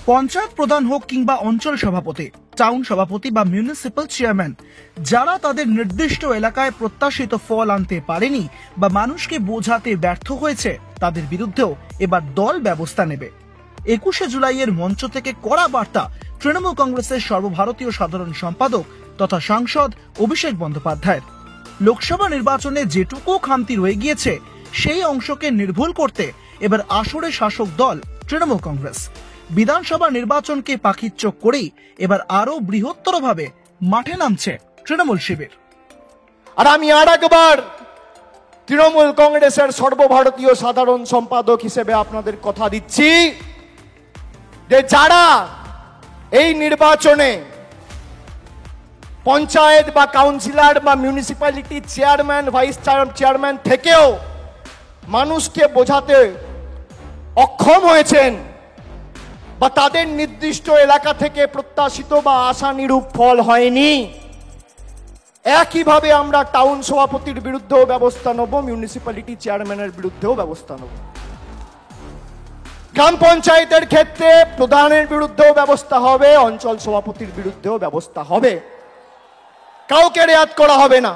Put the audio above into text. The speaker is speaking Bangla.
পঞ্চায়েত প্রধান হোক কিংবা অঞ্চল সভাপতি, টাউন সভাপতি বা মিউনিসিপ্যাল চেয়ারম্যান, যারা তাদের নির্দিষ্ট এলাকায় প্রত্যাশিত ফল আনতে পারেনি বা মানুষকে বোঝাতে ব্যর্থ হয়েছে, তাদের বিরুদ্ধেও এবার দল ব্যবস্থা নেবে। 21শে জুলাইয়ের মঞ্চ থেকে কড়া বার্তা তৃণমূল কংগ্রেসের সর্বভারতীয় সাধারণ সম্পাদক তথা সাংসদ অভিষেক বন্দ্যোপাধ্যায়ের। লোকসভা নির্বাচনে যেটুকু খামতি রয়ে গিয়েছে সেই অংশকে নির্ভুল করতে এবার আসরে শাসক দল তৃণমূল কংগ্রেস। বিধানসভা নির্বাচনকে পাখির চোখ করেই এবার আরো বৃহত্তরভাবে মাঠে নামছে তৃণমূল শিবির। আর আমি আর একবার তৃণমূল কংগ্রেসের সর্বভারতীয় সাধারণ সম্পাদক হিসেবে আপনাদের কথা দিচ্ছি যে যারা এই নির্বাচনে পঞ্চায়েত বা কাউন্সিলর বা মিউনিসিপ্যালিটি চেয়ারম্যান, ভাইস চেয়ারম্যান থেকেও মানুষকে বোঝাতে অক্ষম হয়েছেন বা তাদের নির্দিষ্ট এলাকা থেকে প্রত্যাশিত বা আশানুরূপ ফল হয়নি, একইভাবে আমরা টাউন সভাপতির বিরুদ্ধেও ব্যবস্থা নেব, মিউনিসিপ্যালিটি চেয়ারম্যানের বিরুদ্ধেও ব্যবস্থা নেব। গ্রাম পঞ্চায়েতের ক্ষেত্রে প্রধানের বিরুদ্ধেও ব্যবস্থা হবে, অঞ্চল সভাপতির বিরুদ্ধেও ব্যবস্থা হবে, কাউকে রেয়াত করা হবে না।